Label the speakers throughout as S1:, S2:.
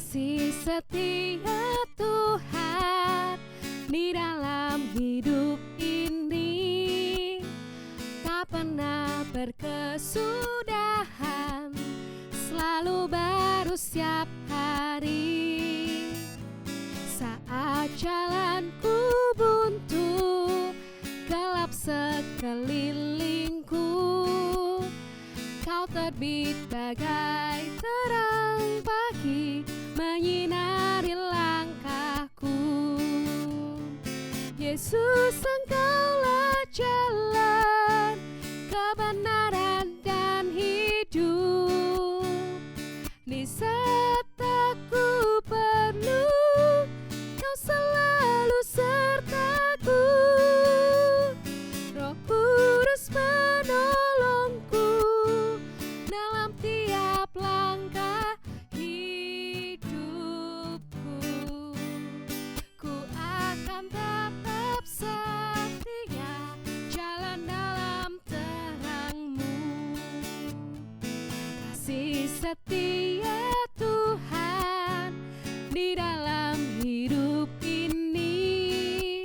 S1: kasih setia Tuhan di dalam hidup ini tak pernah berkesudahan, selalu baru setiap hari. Saat jalanku buntu, gelap sekelilingku, Kau terbit bagai terang pagi, menyinari langkahku. Yesus, Engkaulah jalan, kebenaran dan hidup. Di saat aku perlu, Kau selalu sertaku. Roh Kudus menolongku dalam tiap langkah hidupku. Ku akan tetap setia, jalan dalam terang-Mu. Kasih setia Tuhan di dalam hidup ini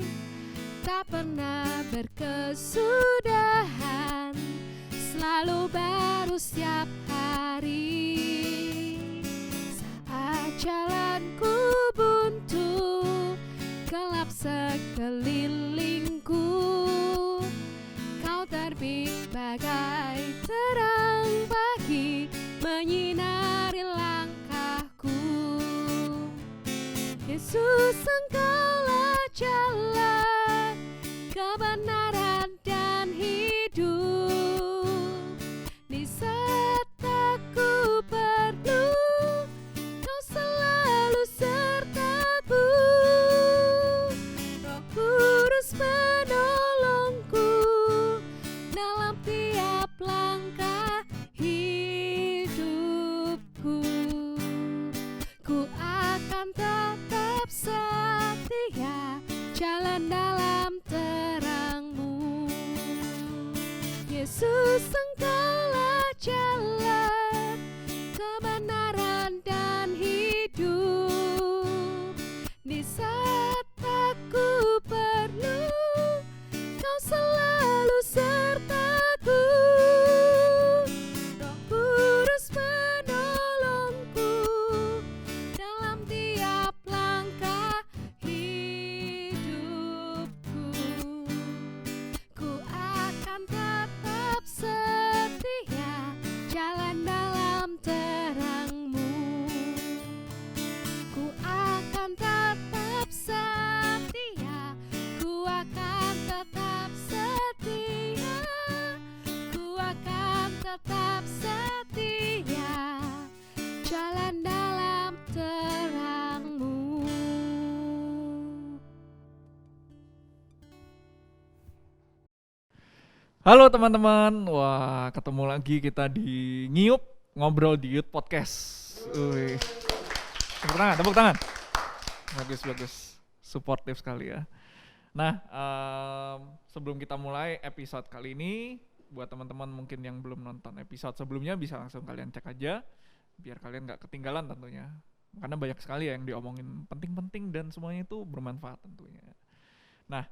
S1: tak pernah berkesudahan, selalu baru setiap hari. Saat jalanku buntu, gelap sekelilingku, Kau terbit bagai terang pagi, menyinari langkahku. Yesus, Engkaulah jalan, kebenaran dan hidup. Di saat aku perlu, Kau selalu sertaku. Roh Kudus menolongku dalam tiap langkah hidupku. Ku akan tetap setia, jalan dalam terang-Mu. Yesus, Engkaulah jalan, kebenaran dan hidup. Di saat aku perlu, Kau selalu sertaku. Roh Kudus menolongku dalam tiap langkah hidupku. Ku akan tetap setia, jalan dalam terang-Mu. Ku akan tetap setia, ku akan tetap setia, ku akan tetap setia, jalan dalam terang-Mu.
S2: Halo teman-teman, wah ketemu lagi kita di Ngiup Ngobrol di Youth Podcast. Wih. Tepuk tangan. Bagus, suportif sekali ya. Nah, sebelum kita mulai episode kali ini, buat teman-teman mungkin yang belum nonton episode sebelumnya bisa langsung kalian cek aja, biar kalian gak ketinggalan tentunya. Karena banyak sekali ya yang diomongin penting-penting dan semuanya itu bermanfaat tentunya. Nah,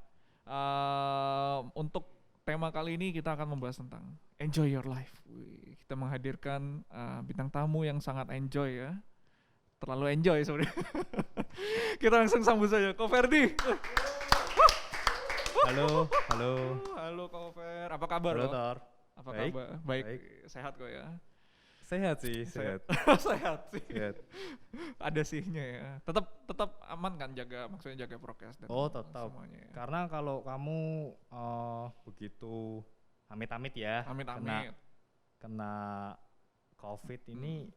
S2: untuk tema kali ini kita akan membahas tentang enjoy your life. Wih, kita menghadirkan bintang tamu yang sangat enjoy ya. Terlalu enjoy sebenarnya. Kita langsung sambut saja Ko Ferdi.
S3: Halo.
S2: Halo Ko Fer, apa kabar?
S3: Halo
S2: Ko?
S3: Tor.
S2: Apa
S3: Baik,
S2: kabar? Baik,
S3: baik.
S2: sehat kok ya.
S3: Sehat sih, sehat.
S2: Sehat sih.
S3: Sehat.
S2: Ada sihnya ya. Tetap aman kan maksudnya jaga prokes dan
S3: Tetap.
S2: semuanya ya.
S3: Karena kalau kamu begitu amit-amit ya,
S2: Amit-amit.
S3: kena COVID ini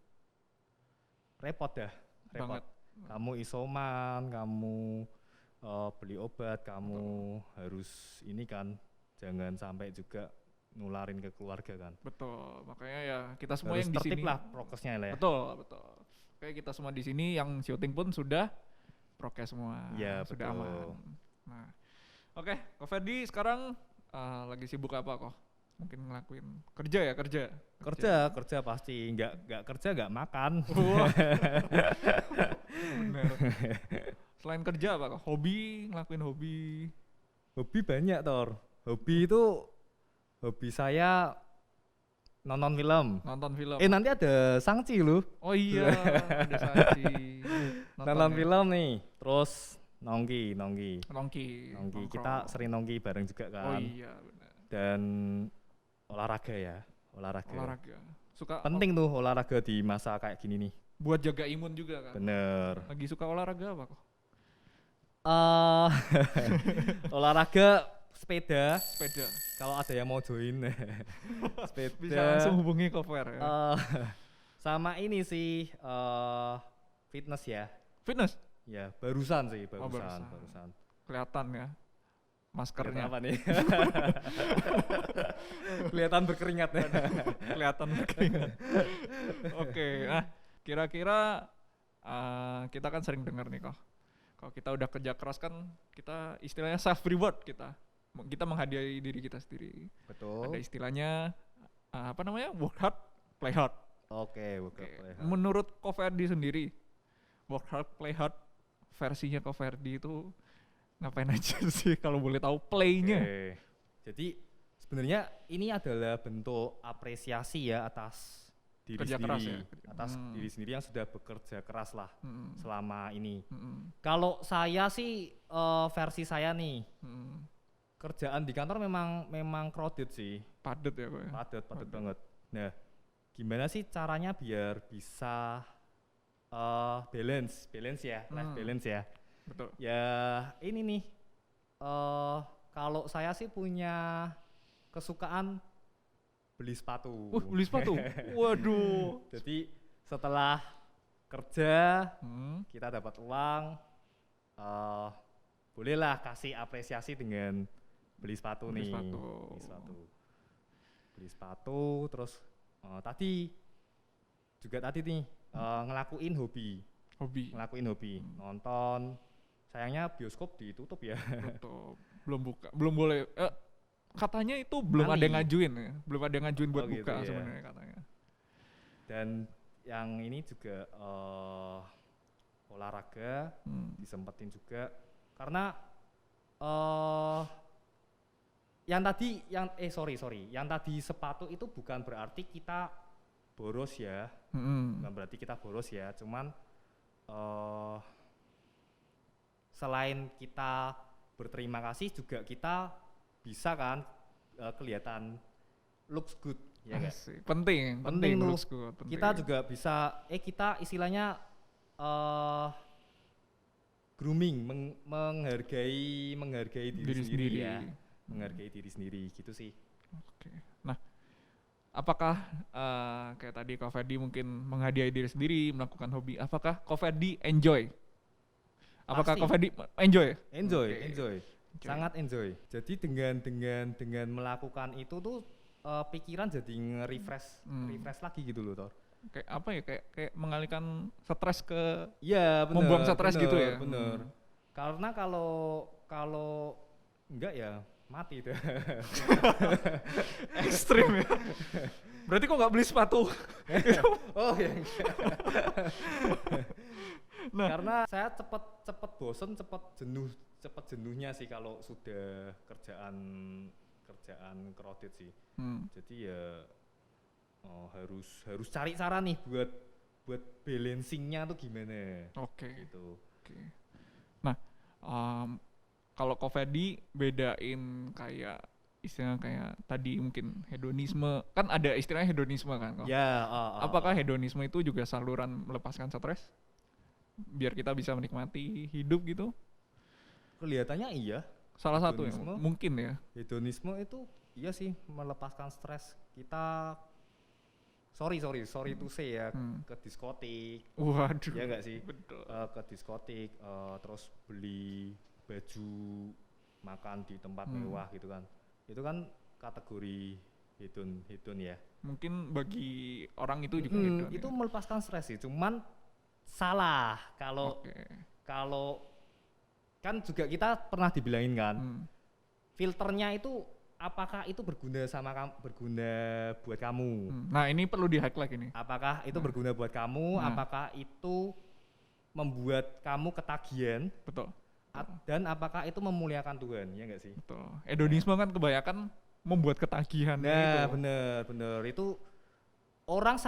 S3: repot dah, repot.
S2: Banget.
S3: Kamu isoman, kamu beli obat, kamu harus ini kan, jangan sampai juga nularin ke keluarga kan.
S2: Betul, makanya ya kita semua
S3: Harus
S2: yang di
S3: tertib
S2: sini
S3: lah prokesnya lah ya.
S2: Betul. Kayak kita semua di sini yang syuting pun sudah prokes semua,
S3: Ya,
S2: sudah
S3: betul.
S2: aman. Nah, oke, Ko Ferdi sekarang lagi sibuk apa kok? Mungkin ngelakuin kerja ya, kerja.
S3: Kerja pasti, nggak kerja nggak makan.
S2: Wah. Bener. Selain kerja apa? Hobi, ngelakuin hobi.
S3: Hobi banyak Tor. Hobi saya nonton film.
S2: Nonton film.
S3: Nanti ada Sangci loh.
S2: Oh iya, ada Sanji.
S3: Nonton
S2: ya.
S3: film nih. Terus nongki.
S2: Nongki.
S3: Kita sering nongki bareng juga
S2: Oh
S3: kan.
S2: iya, benar.
S3: Dan olahraga ya.
S2: Olahraga. Suka
S3: Penting tuh olahraga di masa kayak gini nih.
S2: buat jaga imun juga kan.
S3: Bener.
S2: Lagi suka olahraga apa kok?
S3: Olahraga sepeda.
S2: Sepeda.
S3: Kalau ada yang mau join. Sepeda.
S2: Bisa langsung hubungi cover ya.
S3: Sama ini sih fitness ya.
S2: Fitness
S3: Ya, barusan sih,
S2: Oh,
S3: barusan.
S2: kelihatan ya. Maskernya
S3: Kelihatan apa nih? Kelihatan berkeringat ya.
S2: kelihatan keringat. Oke, nah kira-kira kita kan sering dengar nih kok. Kalau kita udah kerja keras kan kita istilahnya self reward kita. Kita menghadiahi diri kita sendiri.
S3: Betul.
S2: Ada istilahnya apa namanya? Work hard, play hard.
S3: Oke.
S2: Menurut Koferdi sendiri, work hard, play hard versinya Koferdi itu ngapain aja sih kalau boleh tahu playnya?
S3: Oke. Jadi sebenarnya ini adalah bentuk apresiasi ya atas diri
S2: Kerja
S3: sendiri,
S2: keras ya?
S3: atas diri sendiri yang sudah bekerja keras lah
S2: Mm,
S3: selama ini.
S2: mm,
S3: Kalau saya sih versi saya nih,
S2: mm.
S3: kerjaan di kantor memang crowded sih,
S2: Padet ya kok ya?
S3: padat banget. Nah, gimana sih caranya biar bisa balance ya, life balance ya.
S2: Betul.
S3: Ya ini nih, kalau saya sih punya kesukaan beli sepatu.
S2: Beli sepatu. Waduh.
S3: Jadi setelah kerja
S2: Hmm.
S3: kita dapat uang, bolehlah kasih apresiasi dengan beli sepatu
S2: Beli
S3: nih.
S2: sepatu.
S3: Beli sepatu, terus tadi nih ngelakuin hobi, nonton. Sayangnya bioskop ditutup ya.
S2: Betul. Belum buka. Belum boleh. Katanya itu belum ada yang ngajuin ya. Belum ada yang ngajuin buat
S3: Oh, gitu,
S2: buka
S3: ya.
S2: sebenarnya katanya.
S3: Dan yang ini juga olahraga disempetin juga karena yang tadi sepatu itu bukan berarti kita boros ya, cuman selain kita berterima kasih juga kita bisa kan kelihatan looks good ya nggak?
S2: Asik. Penting
S3: tuh.
S2: looks good, penting.
S3: Kita juga bisa kita istilahnya grooming, menghargai diri sendiri ya, menghargai diri sendiri gitu sih.
S2: Oke. Nah, apakah kayak tadi Koferdi mungkin menghadiahi diri sendiri, melakukan hobi, apakah Koferdi enjoy? Apakah
S3: Pasti.
S2: Koferdi enjoy?
S3: Enjoy. Sangat enjoy. Jadi dengan melakukan itu tuh pikiran jadi refresh lagi gitu loh, Tor.
S2: Kayak apa ya? Kayak mengalihkan stres ke
S3: Iya, benar.
S2: membuang stres gitu ya.
S3: Bener. Karena kalau enggak ya mati itu.
S2: Ekstrim ya. Berarti kok nggak beli sepatu?
S3: Oh ya.
S2: Nah.
S3: Karena saya cepet bosen, cepet jenuhnya sih kalau sudah kerjaan crowded sih. Jadi ya harus cari cara nih buat balancingnya tuh gimana.
S2: Oke.
S3: Gitu.
S2: Oke. Nah, kalau Koferdi bedain kayak istilahnya kayak tadi mungkin hedonisme, kan ada istilahnya hedonisme kan?
S3: Ya.
S2: Apakah hedonisme itu juga saluran melepaskan stres? Biar kita bisa menikmati hidup gitu?
S3: Kelihatannya iya.
S2: Salah satu ya,
S3: Hedonisme?
S2: mungkin ya.
S3: Hedonisme itu iya sih melepaskan stres. Kita sorry to say ya, ke diskotik.
S2: Waduh.
S3: Ya enggak sih?
S2: Betul.
S3: Ke diskotik, terus beli baju, makan di tempat mewah gitu kan. Itu kan kategori hedon ya.
S2: Mungkin bagi orang itu juga hedon.
S3: Itu
S2: ya?
S3: melepaskan stres sih, cuman salah kalau kan juga kita pernah dibilangin kan, filternya itu apakah itu berguna berguna buat kamu?
S2: Nah, ini perlu di-highlight ini.
S3: Apakah itu berguna buat kamu? Apakah itu membuat kamu ketagihan?
S2: Betul.
S3: Dan apakah itu memuliakan Tuhan? Ya enggak sih?
S2: Betul. Hedonisme kan kebanyakan membuat ketagihan.
S3: Nah, bener. Itu orang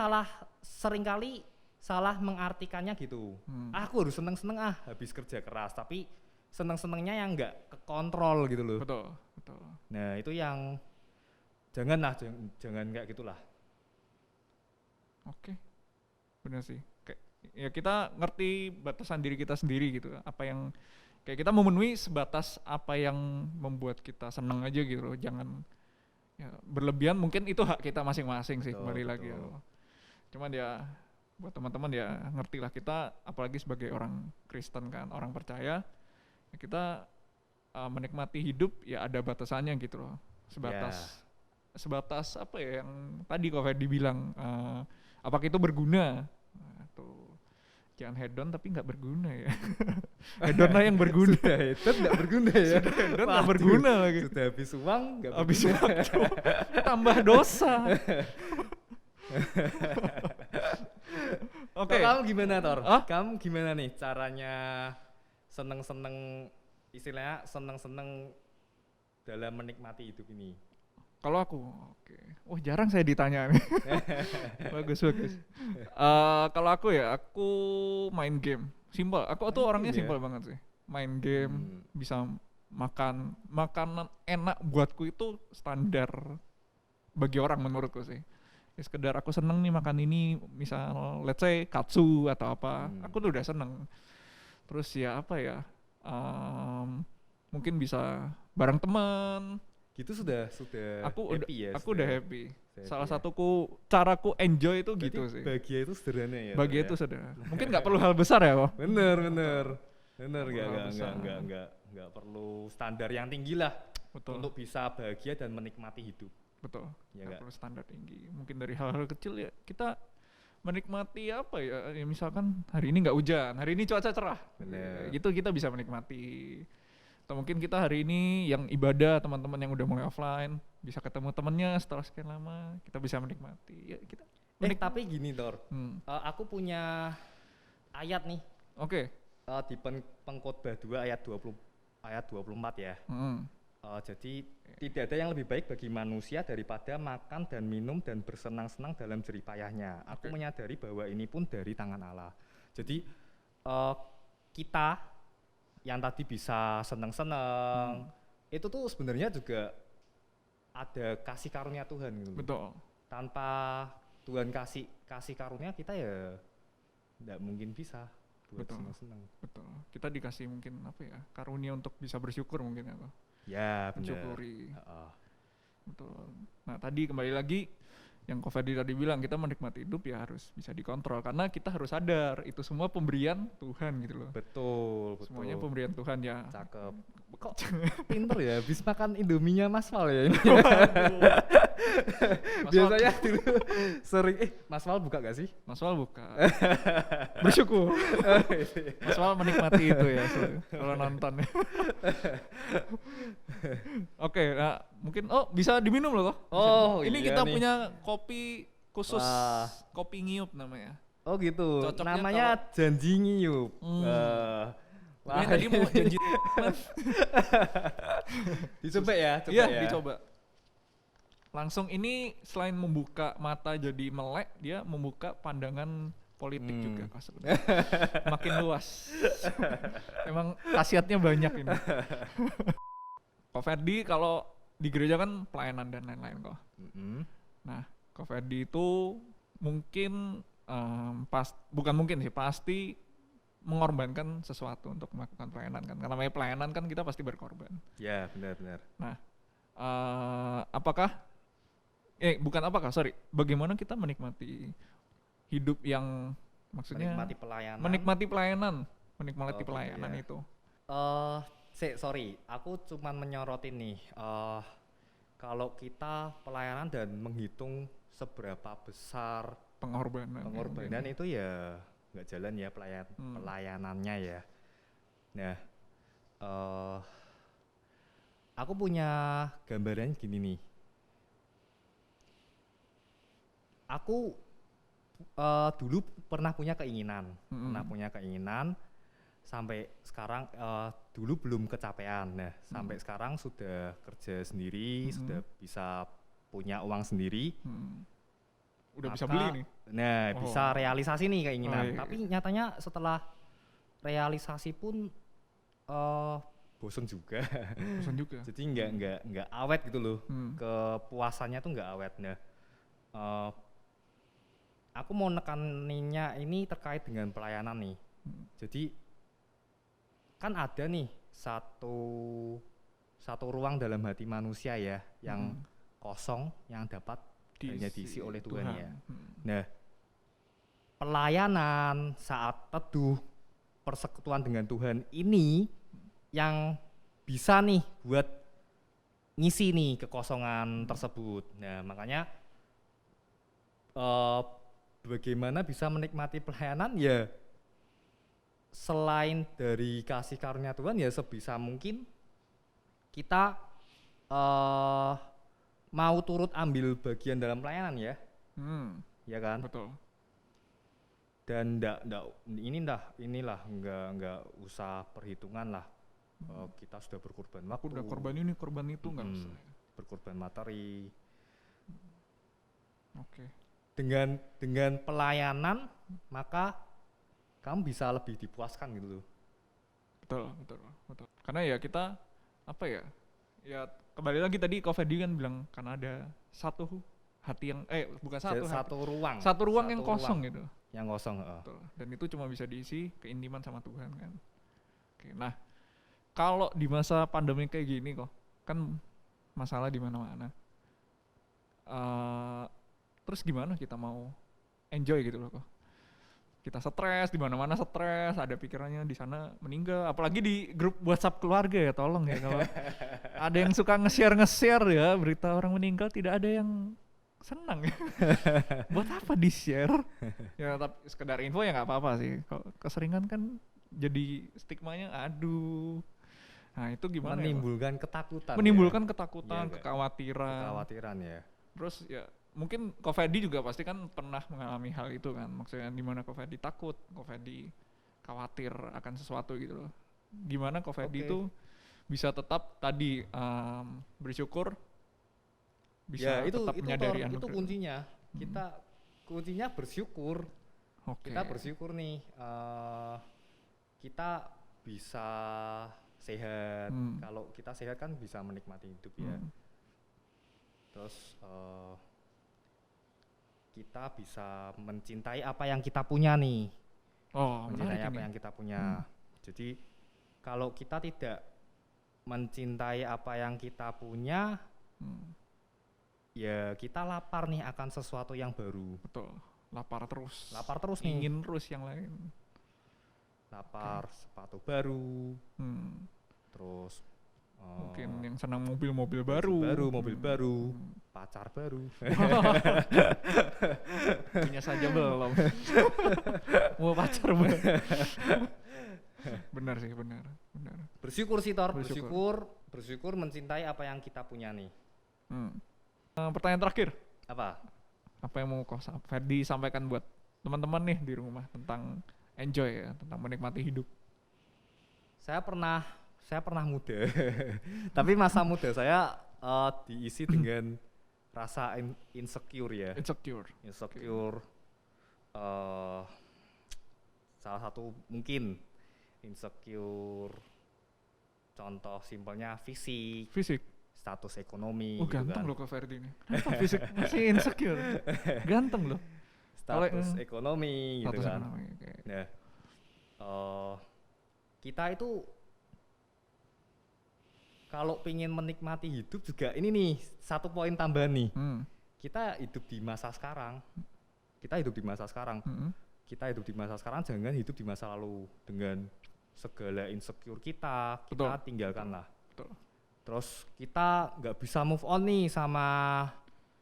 S3: seringkali salah mengartikannya gitu. Aku harus seneng-seneng habis kerja keras, tapi seneng-senengnya yang enggak kekontrol gitu loh.
S2: Betul.
S3: Nah, itu yang jangan kayak gitulah.
S2: Oke. Benar sih. Kayak ya kita ngerti batasan diri kita sendiri gitu. Apa yang kayak kita memenuhi sebatas apa yang membuat kita senang aja gitu loh. Jangan ya, berlebihan, mungkin itu hak kita masing-masing sih, kembali lagi ya. Cuman ya buat teman-teman ya ngerti lah, kita apalagi sebagai orang Kristen kan, orang percaya ya kita menikmati hidup ya ada batasannya gitu loh. Sebatas apa ya yang tadi kok Ferdi bilang, apakah itu berguna? Tuh. Jangan hedon tapi nggak berguna ya. Hedon lah yang berguna.
S3: Hedon nggak berguna ya.
S2: Hedon nggak berguna lagi.
S3: Sudah habis uang nggak berguna.
S2: Habis waktu tambah dosa. Oke.
S3: Kamu gimana Tor? Kamu gimana nih caranya seneng-seneng, istilahnya seneng-seneng dalam menikmati hidup ini?
S2: Kalau aku, oke. Jarang saya ditanya nih. bagus. Kalau aku ya, aku main game. Simpel. Aku tuh orangnya simpel banget sih. Main game, bisa makan. Makanan enak buatku itu standar bagi orang menurutku sih. Ya, sekedar aku seneng nih makan ini, misal let's say katsu atau apa, aku tuh udah seneng. Terus ya apa ya, mungkin bisa bareng teman.
S3: Gitu sudah
S2: aku
S3: happy ya.
S2: Aku udah happy. Salah satuku caraku enjoy itu
S3: berarti
S2: gitu sih.
S3: Bahagia itu sederhana ya.
S2: Bahagia itu sederhana. Mungkin nggak perlu hal besar ya, kok.
S3: Bener, nggak perlu standar yang tinggi lah.
S2: Betul.
S3: Untuk bisa bahagia dan menikmati hidup.
S2: Betul.
S3: Ya
S2: nggak perlu standar tinggi. Mungkin dari hal-hal kecil ya kita menikmati apa ya misalkan hari ini nggak hujan, hari ini cuaca cerah.
S3: Bener.
S2: Gitu kita bisa menikmati. Atau mungkin kita hari ini yang ibadah, teman-teman yang udah mulai offline bisa ketemu temennya setelah sekian lama, kita bisa menikmati. Ya kita.
S3: Tapi gini Tor, aku punya ayat nih.
S2: Oke.
S3: Di Pengkhotbah 2 ayat 24 ya. Jadi tidak ada yang lebih baik bagi manusia daripada makan dan minum dan bersenang-senang dalam jerih payahnya. Aku menyadari bahwa ini pun dari tangan Allah. Jadi kita yang tadi bisa seneng-seneng, itu tuh sebenarnya juga ada kasih karunia Tuhan gitu.
S2: Betul.
S3: Tanpa Tuhan kasih karunia kita ya nggak mungkin bisa buat seneng-seneng.
S2: Betul. Kita dikasih mungkin apa ya, karunia untuk bisa bersyukur mungkin ya.
S3: Ya benar.
S2: Mensyukuri. Betul. Nah tadi kembali lagi yang Ko Ferdi tadi bilang, kita menikmati hidup ya harus bisa dikontrol, karena kita harus sadar itu semua pemberian Tuhan gitu loh.
S3: Betul.
S2: Semuanya pemberian Tuhan ya.
S3: Cakep. Kok pinter ya, habis makan Indominya Mas Wal ya ini. Biasanya dulu sering, Mas Wal buka gak sih?
S2: Mas Wal buka. Bersyukur. Mas Wal menikmati itu ya kalau nonton. Oke, nah mungkin bisa diminum loh. Ini kita nih punya kopi khusus. Kopi ngiup namanya.
S3: Oh gitu.
S2: Cocoknya
S3: namanya janji ngiup.
S2: Wah, tadi mau janji.
S3: Dicoba ya,
S2: Iya, dicoba. Langsung ini selain membuka mata jadi melek, dia membuka pandangan politik juga sebenarnya. Makin luas. Emang khasiatnya banyak ini. Ko Ferdi kalau di gereja kan pelayanan dan lain-lain kok. Nah, Ko Ferdi itu mungkin pasti mengorbankan sesuatu untuk melakukan pelayanan kan. Karena namanya pelayanan kan kita pasti berkorban.
S3: Ya, benar.
S2: Nah, bagaimana kita menikmati hidup yang maksudnya menikmati pelayanan
S3: iya.
S2: itu.
S3: Sorry, aku cuman menyorotin nih. Kalau kita pelayanan dan menghitung seberapa besar pengorbanan itu ya nggak jalan ya pelayanannya ya. Nah, aku punya gambaran gini nih. Aku dulu pernah punya keinginan, sampai sekarang dulu belum kecapean. Nah, sampai sekarang sudah kerja sendiri, sudah bisa punya uang sendiri.
S2: Udah bisa beli nih.
S3: Nah, bisa realisasi nih keinginan. Tapi nyatanya setelah realisasi pun bosen juga. Jadi nggak awet gitu loh. Kepuasannya tuh nggak awet. Nah, aku mau nekaninnya ini terkait dengan pelayanan nih. Jadi kan ada nih satu ruang dalam hati manusia ya yang kosong, yang dapat hanya diisi oleh Tuhan ya. Nah, pelayanan saat teduh, persekutuan dengan Tuhan ini yang bisa nih buat ngisi nih kekosongan tersebut. Nah, makanya bagaimana bisa menikmati pelayanan ya selain dari kasih karunia Tuhan ya sebisa mungkin kita mau turut ambil bagian dalam pelayanan ya. Ya kan?
S2: Betul.
S3: Dan inilah enggak usah perhitungan lah. Kita sudah berkorban waktu.
S2: Aku udah korban ini, korban itu enggak usah.
S3: Berkorban materi.
S2: Oke.
S3: Dengan pelayanan maka kamu bisa lebih dipuaskan gitu loh.
S2: Betul. Karena ya kita apa ya? Ya kembali lagi tadi Ko Fedi kan bilang karena ada satu hati yang bukan satu ruang yang kosong gitu.
S3: Yang kosong,
S2: Betul. Dan itu cuma bisa diisi keintiman sama Tuhan kan. Oke, nah kalau di masa pandemi kayak gini kok kan masalah di mana-mana. Terus gimana kita mau enjoy gitu loh kok. Kita stres, di mana-mana stres, ada pikirannya di sana meninggal, apalagi di grup WhatsApp keluarga ya, tolong ya kalau ada yang suka nge-share ya berita orang meninggal, tidak ada yang senang ya. Buat apa di-share? Ya tapi sekedar info ya nggak apa-apa sih. Kalau keseringan kan jadi stigmanya aduh. Nah, itu gimana
S3: menimbulkan ketakutan.
S2: Ketakutan,
S3: kekhawatiran ya.
S2: Terus ya mungkin Ko Fedi juga pasti kan pernah mengalami hal itu kan, maksudnya di mana Ko Fedi takut, Ko Fedi khawatir akan sesuatu gitu loh. Gimana Ko Fedi itu bisa tetap tadi bersyukur, bisa
S3: ya,
S2: tetap menyadari anugerah.
S3: Itu kuncinya. Kuncinya bersyukur. Kita bersyukur nih, kita bisa sehat. Kalau kita sehat kan bisa menikmati hidup ya. Terus kita bisa mencintai apa yang kita punya nih. Mencintai apa yang kita punya. Jadi kalau kita tidak mencintai apa yang kita punya, ya kita lapar nih akan sesuatu yang baru.
S2: Betul. Lapar terus
S3: nih.
S2: Ingin terus yang lain.
S3: Lapar sepatu baru. Terus
S2: mungkin yang senang mobil baru,
S3: pacar baru.
S2: Punya saja belum. Mau pacar baru. Benar sih, benar.
S3: Bersyukur sih Tor, bersyukur mencintai apa yang kita punya nih.
S2: Pertanyaan terakhir.
S3: Apa
S2: yang mau Ko Fedi sampaikan buat teman-teman nih di rumah tentang enjoy ya, tentang menikmati hidup?
S3: Saya pernah muda, tapi masa muda saya diisi dengan rasa insecure ya. Insecure. Salah satu mungkin insecure. Contoh simpelnya fisik. Status ekonomi.
S2: Oh
S3: gitu
S2: ganteng
S3: kan.
S2: loh Ko Fedi ini. Kenapa fisik masih insecure? Ganteng loh.
S3: Status ekonomi gitu kan.
S2: Okay.
S3: Nah, kita itu kalau pengen menikmati hidup juga ini nih satu poin tambahan nih. Kita hidup di masa sekarang. Kita hidup di masa sekarang, jangan hidup di masa lalu dengan segala insecure kita tinggalkan lah.
S2: Betul.
S3: Terus kita nggak bisa move on nih sama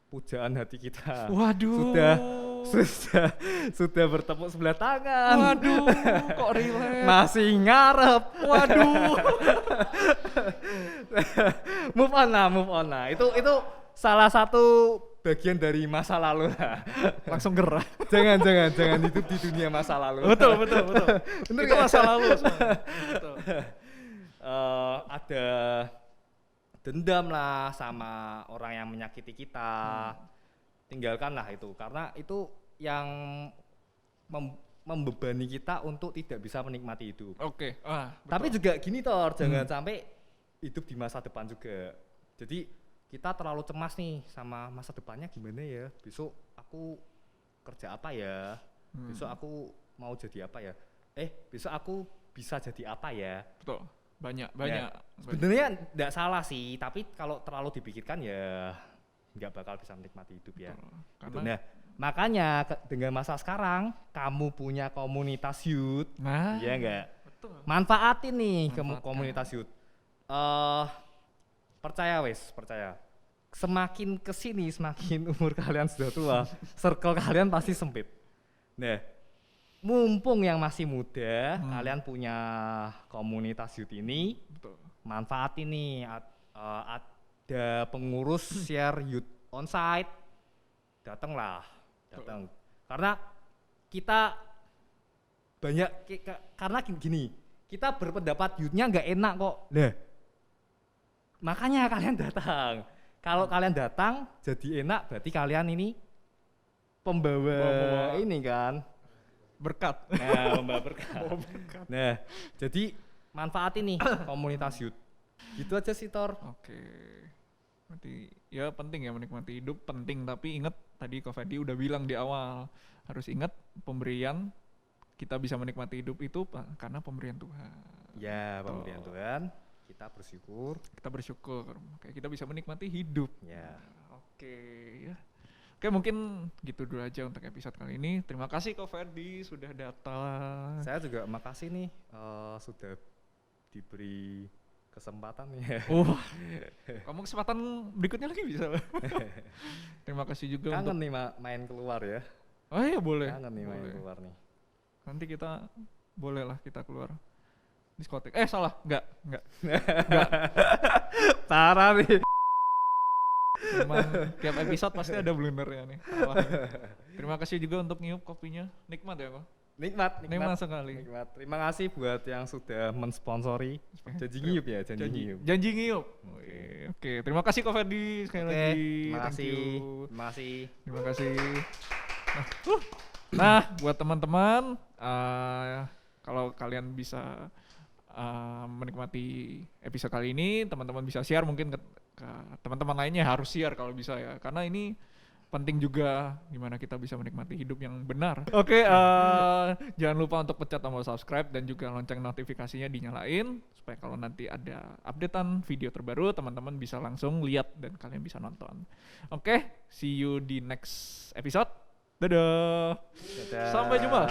S3: pujaan hati kita.
S2: Waduh.
S3: sudah bertepuk sebelah tangan.
S2: Waduh, kok relate?
S3: Masih ngarep.
S2: Waduh.
S3: Move on lah. Itu salah satu bagian dari masa lalu lah.
S2: Langsung gerah.
S3: jangan hidup di dunia masa lalu.
S2: Betul.
S3: Bener
S2: Itu
S3: gak?
S2: masa lalu. Betul.
S3: Ada dendam lah sama orang yang menyakiti kita. Tinggalkanlah itu, karena itu yang membebani kita untuk tidak bisa menikmati hidup.
S2: Oke.
S3: Tapi juga gini Tor, jangan sampai hidup di masa depan juga. Jadi kita terlalu cemas nih sama masa depannya gimana ya, besok aku kerja apa ya, besok aku mau jadi apa ya, besok aku bisa jadi apa ya.
S2: Betul. Banyak.
S3: Sebenarnya enggak salah sih, tapi kalau terlalu dipikirkan ya enggak bakal bisa menikmati hidup ya. Gitu. Nah, makanya dengan masa sekarang kamu punya komunitas youth, iya enggak?
S2: Betul.
S3: Manfaatin nih komunitas youth. Percaya. Semakin kesini, semakin umur kalian sudah tua, circle kalian pasti sempit. Nah, mumpung yang masih muda, kalian punya komunitas youth ini, betul. Manfaatin nih. Ada pengurus share youth onsite, datang. Karena kita banyak, karena gini, kita berpendapat youthnya nggak enak kok. Nah, makanya kalian datang. Kalau kalian datang jadi enak, berarti kalian ini pembawa ini kan
S2: berkat.
S3: Nah, pembawa berkat. Nah, jadi manfaatin nih komunitas youth. Gitu aja sih Tor.
S2: Oke. Berarti ya penting ya menikmati hidup, penting, tapi ingat tadi Ko Ferdi udah bilang di awal, harus ingat pemberian, kita bisa menikmati hidup itu karena pemberian Tuhan.
S3: Ya, pemberian Tuhan. Kita bersyukur. Kayak kita bisa menikmati hidup. Ya.
S2: Oke ya. Oke, mungkin gitu dulu aja untuk episode kali ini. Terima kasih Ko Ferdi sudah datang.
S3: Saya juga makasih nih sudah diberi kesempatan ya.
S2: Kamu kesempatan berikutnya lagi bisa. Terima kasih juga.
S3: Kangen nih main keluar ya.
S2: Oh iya boleh.
S3: Kangen nih main keluar nih.
S2: Nanti kita bolehlah kita keluar. Diskotek. Salah. Enggak.
S3: Parah nih.
S2: Memang tiap episode pasti ada blundernya nih. Salah. Terima kasih juga untuk ngiup kopinya. Nikmat ya kok?
S3: Nikmat
S2: sekali.
S3: Nikmat. Terima kasih buat yang sudah mensponsori. Janji ngiup ya,
S2: Janji ngiup. Oke. Terima kasih Ko Ferdi sekali lagi. Terima kasih. Nah, buat teman-teman, kalau kalian bisa menikmati episode kali ini, teman-teman bisa share mungkin ke teman-teman lainnya, harus share kalau bisa ya, karena ini penting juga gimana kita bisa menikmati hidup yang benar. Oke, jangan lupa untuk pencet tombol subscribe dan juga lonceng notifikasinya dinyalain supaya kalau nanti ada updatean video terbaru teman-teman bisa langsung lihat dan kalian bisa nonton. Oke, see you di next episode. Dadah.
S3: Dadah.
S2: Sampai jumpa.